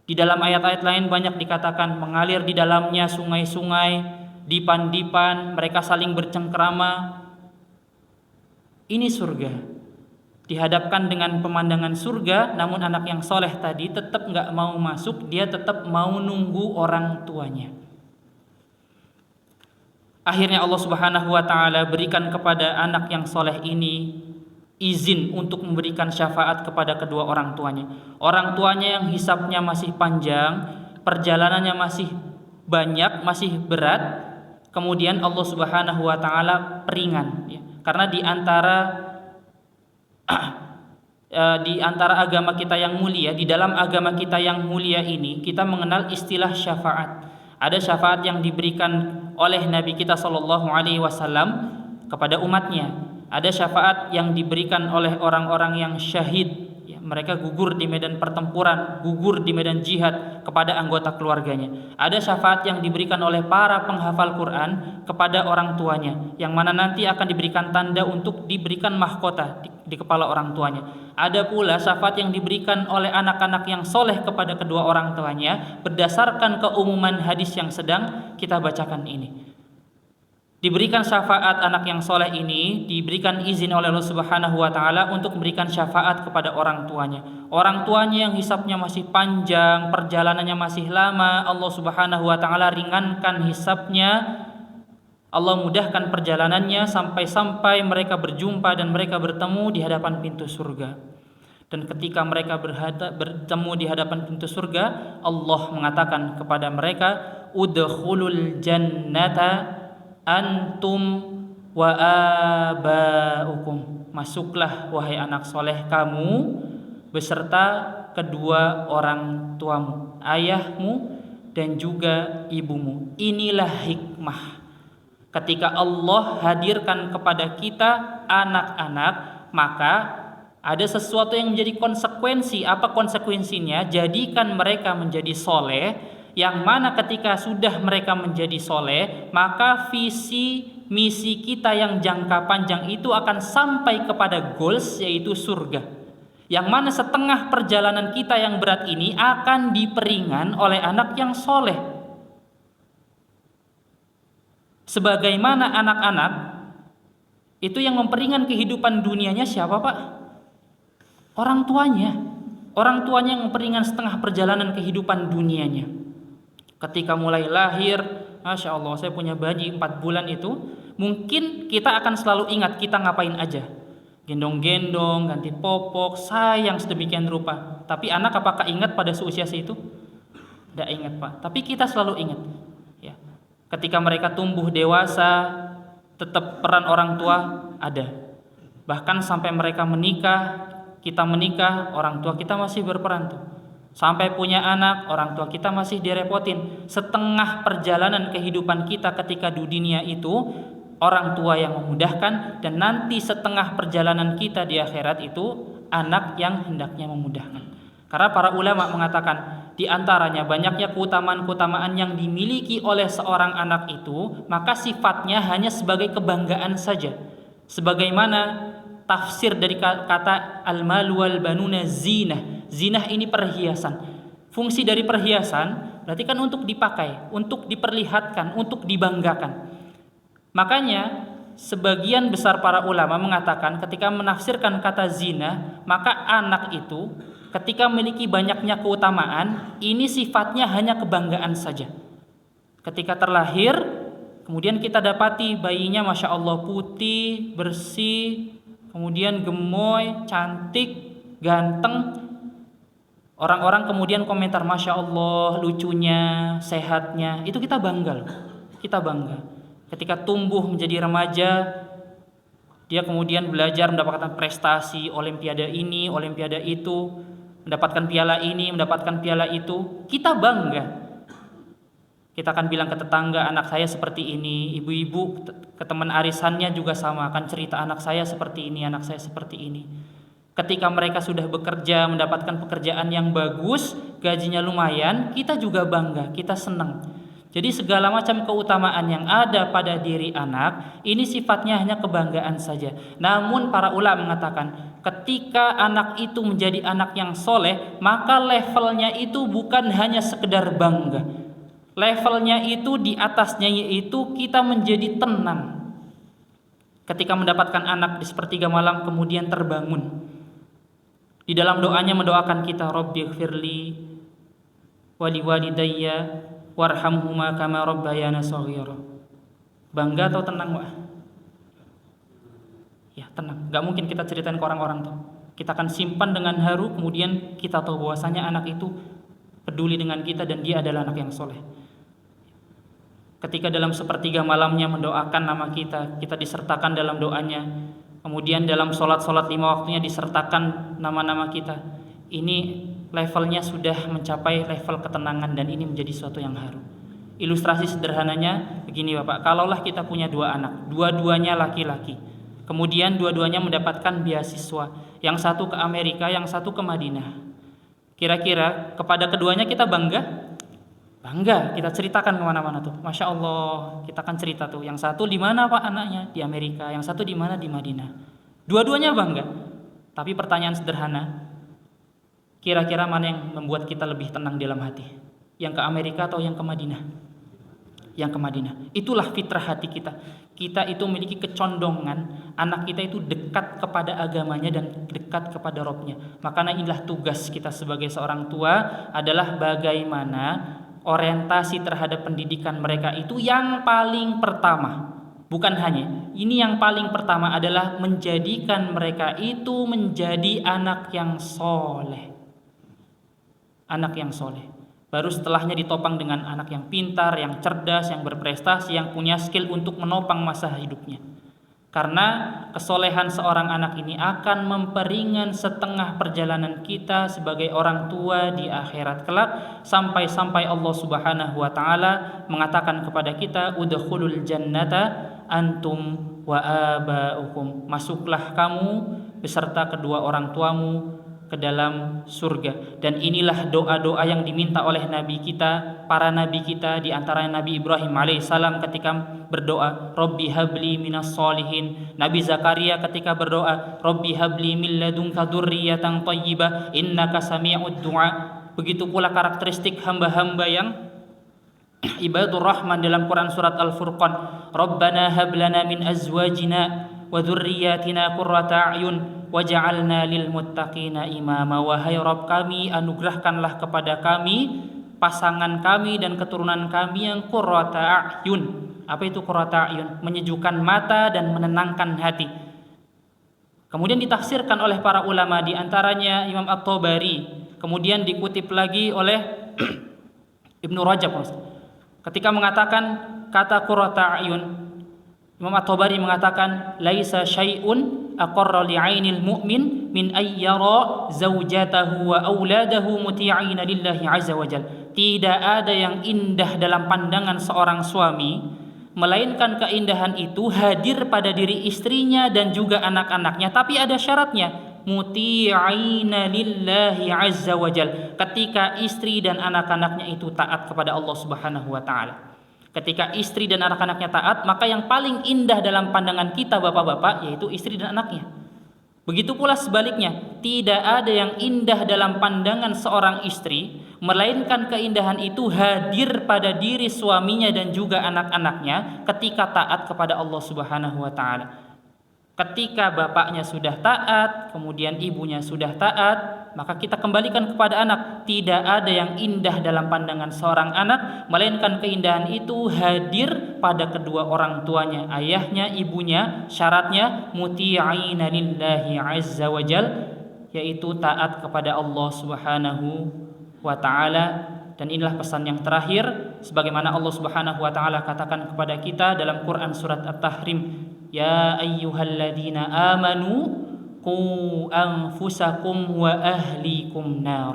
Di dalam ayat-ayat lain banyak dikatakan mengalir di dalamnya sungai-sungai, dipan-dipan, mereka saling bercengkrama. Ini surga. Dihadapkan dengan pemandangan surga, namun anak yang soleh tadi tetap nggak mau masuk, dia tetap mau nunggu orang tuanya. Akhirnya Allah Subhanahu wa taala berikan kepada anak yang soleh ini izin untuk memberikan syafaat kepada kedua orang tuanya. Orang tuanya yang hisabnya masih panjang, perjalanannya masih banyak, masih berat, kemudian Allah Subhanahu wa taala peringan, ya. Karena di antara agama kita yang mulia, di dalam agama kita yang mulia ini kita mengenal istilah syafaat. Ada syafaat yang diberikan oleh Nabi kita sallallahu alaihi wasallam kepada umatnya. Ada syafaat yang diberikan oleh orang-orang yang syahid, ya, mereka gugur di medan pertempuran, gugur di medan jihad, kepada anggota keluarganya. Ada syafaat yang diberikan oleh para penghafal Quran kepada orang tuanya, yang mana nanti akan diberikan tanda untuk diberikan mahkota di kepala orang tuanya. Ada pula syafaat yang diberikan oleh anak-anak yang soleh kepada kedua orang tuanya berdasarkan keumuman hadis yang sedang kita bacakan ini. Diberikan syafaat anak yang soleh ini, diberikan izin oleh Allah Subhanahu wa taala untuk memberikan syafaat kepada orang tuanya. Orang tuanya yang hisabnya masih panjang, perjalanannya masih lama, Allah Subhanahu wa taala ringankan hisabnya. Allah mudahkan perjalanannya sampai mereka berjumpa dan mereka bertemu di hadapan pintu surga. Dan ketika mereka bertemu di hadapan pintu surga, Allah mengatakan kepada mereka, udkhulul jannata antum wa abaukum. Masuklah wahai anak soleh kamu beserta kedua orang tuamu, ayahmu dan juga ibumu. Inilah hikmah ketika Allah hadirkan kepada kita anak-anak, maka ada sesuatu yang menjadi konsekuensi. Apa konsekuensinya? Jadikan mereka menjadi soleh, Yang mana ketika sudah mereka menjadi soleh, maka visi misi kita yang jangka panjang itu akan sampai kepada goals, yaitu surga. Yang mana setengah perjalanan kita yang berat ini akan diperingan oleh anak yang soleh. Sebagaimana anak-anak itu yang memperingan kehidupan dunianya siapa, Pak? Orang tuanya. Orang tuanya yang memperingan setengah perjalanan kehidupan dunianya. Ketika mulai lahir, Masya Allah, saya punya bayi 4 bulan itu, mungkin kita akan selalu ingat kita ngapain aja. Gendong-gendong, ganti popok, sayang sedemikian rupa. Tapi anak apakah ingat pada seusia itu? Tidak ingat, Pak. Tapi kita selalu ingat. Ya. Ketika mereka tumbuh dewasa, tetap peran orang tua ada. Bahkan sampai mereka menikah, kita menikah, orang tua kita masih berperan tuh. Sampai punya anak, orang tua kita masih direpotin. Setengah perjalanan kehidupan kita ketika di dunia itu orang tua yang memudahkan, dan nanti setengah perjalanan kita di akhirat itu anak yang hendaknya memudahkan. Karena para ulama mengatakan di antaranya banyaknya keutamaan-keutamaan yang dimiliki oleh seorang anak itu, maka sifatnya hanya sebagai kebanggaan saja. Sebagaimana tafsir dari kata al-mal wal banuna zinah. Zinah ini perhiasan. Fungsi dari perhiasan berarti kan untuk dipakai, untuk diperlihatkan, untuk dibanggakan. Makanya sebagian besar para ulama mengatakan ketika menafsirkan kata zina, maka anak itu ketika memiliki banyaknya keutamaan, ini sifatnya hanya kebanggaan saja. Ketika terlahir, kemudian kita dapati bayinya Masya Allah putih, bersih, kemudian gemoy, cantik, ganteng. Orang-orang kemudian komentar Masya Allah, lucunya, sehatnya. Itu kita bangga loh. Kita bangga. Ketika tumbuh menjadi remaja, dia kemudian belajar mendapatkan prestasi, olimpiade ini, olimpiade itu, mendapatkan piala ini, mendapatkan piala itu. Kita bangga. Kita akan bilang ke tetangga, anak saya seperti ini. Ibu-ibu ke teman arisannya juga sama, akan cerita anak saya seperti ini, anak saya seperti ini. Ketika mereka sudah bekerja, mendapatkan pekerjaan yang bagus, gajinya lumayan, kita juga bangga, kita senang. Jadi segala macam keutamaan yang ada pada diri anak, ini sifatnya hanya kebanggaan saja. Namun para ulama mengatakan, ketika anak itu menjadi anak yang soleh, maka levelnya itu bukan hanya sekedar bangga. Levelnya itu di atasnya yaitu kita menjadi tenang. Ketika mendapatkan anak di sepertiga malam kemudian terbangun. Di dalam doanya mendoakan kita, Rabbighfirli wa liwalidayya warhamhuma kama rabbayana shaghira. Bangga atau tenang, Pak? Ya, tenang. Gak mungkin kita ceritain ke orang-orang tuh. Kita akan simpan dengan haru, kemudian kita tahu bahwasanya anak itu peduli dengan kita dan dia adalah anak yang soleh. Ketika dalam sepertiga malamnya mendoakan nama kita, kita disertakan dalam doanya. Kemudian dalam sholat-sholat 5 waktunya disertakan nama-nama kita. Ini levelnya sudah mencapai level ketenangan dan ini menjadi suatu yang haru. Ilustrasi sederhananya begini Bapak, kalaulah kita punya 2 anak, dua-duanya laki-laki. Kemudian dua-duanya mendapatkan beasiswa, yang satu ke Amerika, yang satu ke Madinah. Kira-kira kepada keduanya kita bangga? Bangga, kita ceritakan kemana-mana tuh. Masya Allah, kita akan cerita tuh. Yang satu di mana Pak anaknya? Di Amerika. Yang satu di mana? Di Madinah. Dua-duanya bangga. Tapi pertanyaan sederhana, kira-kira mana yang membuat kita lebih tenang di dalam hati? Yang ke Amerika atau yang ke Madinah? Yang ke Madinah. Itulah fitrah hati kita. Kita itu memiliki kecondongan anak kita itu dekat kepada agamanya dan dekat kepada Robnya. Makanya inilah tugas kita sebagai seorang tua adalah bagaimana orientasi terhadap pendidikan mereka itu yang paling pertama. Bukan hanya, ini yang paling pertama adalah menjadikan mereka itu menjadi anak yang soleh. Anak yang soleh. Baru setelahnya ditopang dengan anak yang pintar, yang cerdas, yang berprestasi, yang punya skill untuk menopang masa hidupnya. Karena kesolehan seorang anak ini akan memperingan setengah perjalanan kita sebagai orang tua di akhirat kelak, sampai-sampai Allah Subhanahu wa taala mengatakan kepada kita, udkhulul jannata antum wa abaukum. Masuklah kamu beserta kedua orang tuamu ke dalam surga. Dan inilah doa-doa yang diminta oleh nabi kita, para nabi kita, di antaranya Nabi Ibrahim alaihissalam ketika berdoa, Rabbi habli minas solihin. Nabi Zakaria ketika berdoa, Rabbi habli min ladunka dzurriyyatan thayyibah innaka sami'ud du'a. Begitu pula karakteristik hamba-hamba yang ibadur rahman dalam Quran surat Al-Furqan, Rabbana hab lana min azwajina wa dzurriyyatina qurrata a'yun waj'alna lil muttaqina imama. Wahai Rabb kami, anugerahkanlah kepada kami pasangan kami dan keturunan kami yang qurrata a'yun. Apa itu qurrata a'yun? Menyejukkan mata dan menenangkan hati. Kemudian ditafsirkan oleh para ulama, di antaranya Imam At-Tabari, kemudian dikutip lagi oleh Ibnu Rajab ketika mengatakan kata qurrata a'yun. Imam At-Tabari mengatakan laisa syai'un aqarra li'ainil mu'min min ayyara zaujatahu wa auladahu muti'ina lillahi azza wajal. Tidak ada yang indah dalam pandangan seorang suami melainkan keindahan itu hadir pada diri istrinya dan juga anak-anaknya, tapi ada syaratnya, muti'ina lillahi azza wajal, ketika istri dan anak-anaknya itu taat kepada Allah Subhanahu wa taala. Ketika istri dan anak-anaknya taat, maka yang paling indah dalam pandangan kita bapak-bapak yaitu istri dan anaknya. Begitu pula sebaliknya, tidak ada yang indah dalam pandangan seorang istri melainkan keindahan itu hadir pada diri suaminya dan juga anak-anaknya ketika taat kepada Allah Subhanahu wa taala. Ketika bapaknya sudah taat, kemudian ibunya sudah taat, maka kita kembalikan kepada anak. Tidak ada yang indah dalam pandangan seorang anak melainkan keindahan itu hadir pada kedua orang tuanya, ayahnya, ibunya. Syaratnya muti'ina lillahi azza wajal, yaitu taat kepada Allah Subhanahu wa taala. Dan inilah pesan yang terakhir, sebagaimana Allah Subhanahu wa taala katakan kepada kita dalam Quran surat At-Tahrim, ya ayyuhalladzina amanu qu anfusakum wa ahlikum nar.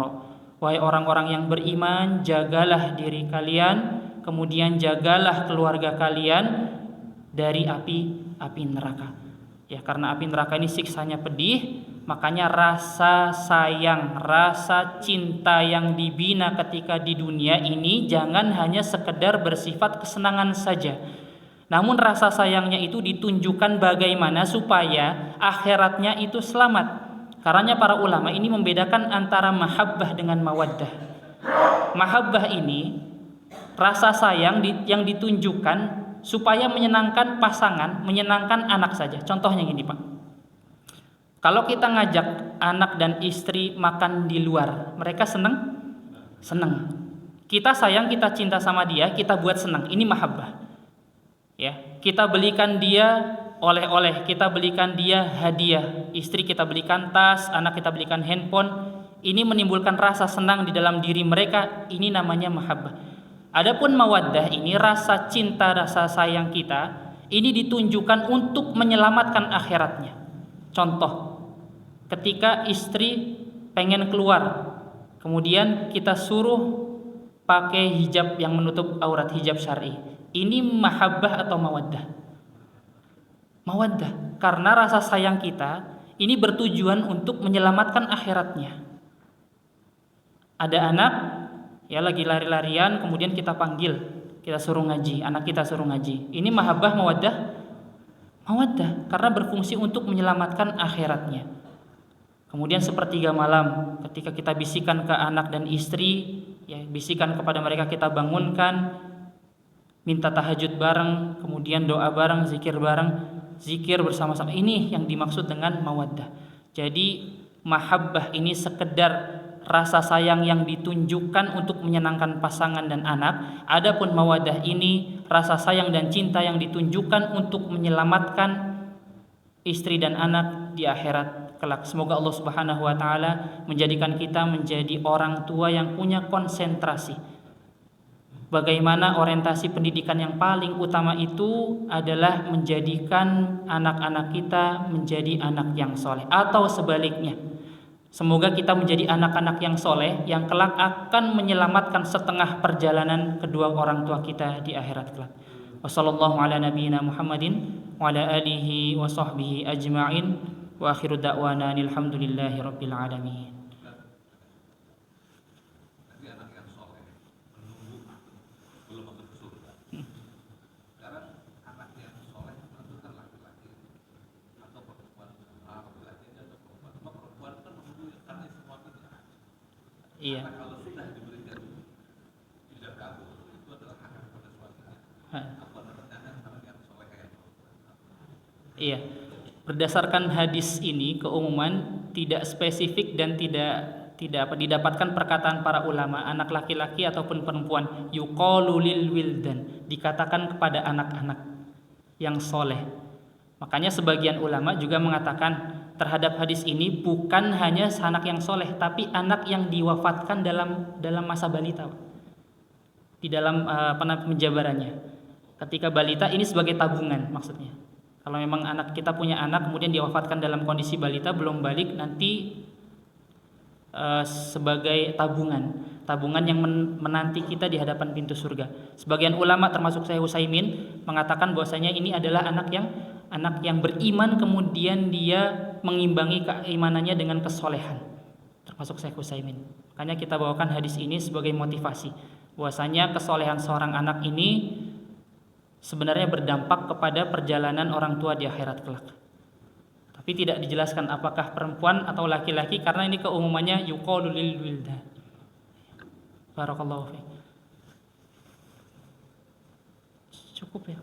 Wahai orang-orang yang beriman, jagalah diri kalian, kemudian jagalah keluarga kalian dari api neraka. Ya, karena api neraka ini siksanya pedih, makanya rasa sayang, rasa cinta yang dibina ketika di dunia ini jangan hanya sekedar bersifat kesenangan saja. Namun rasa sayangnya itu ditunjukkan bagaimana supaya akhiratnya itu selamat. Karena para ulama ini membedakan antara mahabbah dengan mawaddah. Mahabbah ini rasa sayang yang ditunjukkan supaya menyenangkan pasangan, menyenangkan anak saja. Contohnya gini Pak, kalau kita ngajak anak dan istri makan di luar, mereka senang? Kita sayang, kita cinta sama dia, kita buat senang. Ini mahabbah. Ya, kita belikan dia oleh-oleh, kita belikan dia hadiah, istri kita belikan tas, anak kita belikan handphone. Ini menimbulkan rasa senang di dalam diri mereka. Ini namanya mahabbah. Adapun mawaddah ini rasa cinta, rasa sayang kita ini ditunjukkan untuk menyelamatkan akhiratnya. Contoh, ketika istri pengen keluar, kemudian kita suruh pakai hijab yang menutup aurat, hijab syar'i. Ini mahabbah atau mawaddah? Mawaddah, karena rasa sayang kita ini bertujuan untuk menyelamatkan akhiratnya. Ada anak ya lagi lari-larian, kemudian kita panggil, kita suruh ngaji, anak kita suruh ngaji. Ini mahabbah, mawaddah? Mawaddah, karena berfungsi untuk menyelamatkan akhiratnya. Kemudian sepertiga malam, ketika kita bisikan ke anak dan istri, ya bisikan kepada mereka, kita bangunkan, minta tahajud bareng, kemudian doa bareng, zikir bareng, zikir bersama-sama. Ini yang dimaksud dengan mawaddah. Jadi mahabbah ini sekedar rasa sayang yang ditunjukkan untuk menyenangkan pasangan dan anak. Adapun mawaddah ini rasa sayang dan cinta yang ditunjukkan untuk menyelamatkan istri dan anak di akhirat kelak. Semoga Allah Subhanahu wa taala menjadikan kita menjadi orang tua yang punya konsentrasi. Bagaimana orientasi pendidikan yang paling utama itu adalah menjadikan anak-anak kita menjadi anak yang soleh, atau sebaliknya. Semoga kita menjadi anak-anak yang soleh yang kelak akan menyelamatkan setengah perjalanan kedua orang tua kita di akhirat kelak. Wassallallahu ala nabiyyina Muhammadin wa ala alihi wa sahbihi ajma'in wa akhiru da'wana alhamdulillahi rabbil alamin. Iya. Iya. Berdasarkan hadis ini keumuman tidak spesifik dan tidak didapatkan perkataan para ulama anak laki-laki ataupun perempuan yuqalu lil wildan, dikatakan kepada anak-anak yang soleh. Makanya sebagian ulama juga mengatakan terhadap hadis ini bukan hanya anak yang soleh, tapi anak yang diwafatkan dalam masa balita, di dalam penjabarannya. Ketika balita ini sebagai tabungan maksudnya. Kalau memang anak kita punya anak kemudian diwafatkan dalam kondisi balita belum balik, nanti sebagai tabungan yang menanti kita di hadapan pintu surga. Sebagian ulama termasuk Syekh Utsaimin mengatakan bahwasanya ini adalah anak yang beriman kemudian dia mengimbangi keimanannya dengan kesolehan, termasuk Syekh Utsaimin. Makanya kita bawakan hadis ini sebagai motivasi bahwasanya kesolehan seorang anak ini sebenarnya berdampak kepada perjalanan orang tua di akhirat kelak. Tapi tidak dijelaskan apakah perempuan atau laki-laki karena ini keumumannya yuqalu lil wildan. Barakallahu fiik. Cukup ya.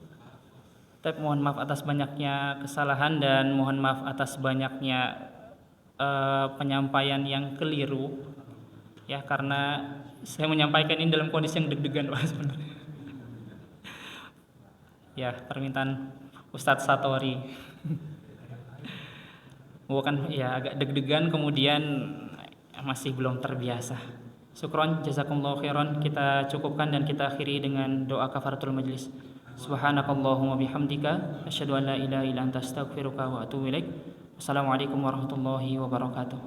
Tapi mohon maaf atas banyaknya kesalahan dan mohon maaf atas banyaknya penyampaian yang keliru. Ya, karena saya menyampaikan ini dalam kondisi yang deg-degan Pak sebenarnya. Ya, permintaan Ustadz Satori. Bukan ya agak deg-degan kemudian masih belum terbiasa. Syukron jazakumullahu khairan. Kita cukupkan dan kita akhiri dengan doa kafaratul majlis. Subhanakallahumma bihamdika asyhadu an la ilaha illa anta astaghfiruka wa atubu ilaik. Wassalamualaikum warahmatullahi wabarakatuh.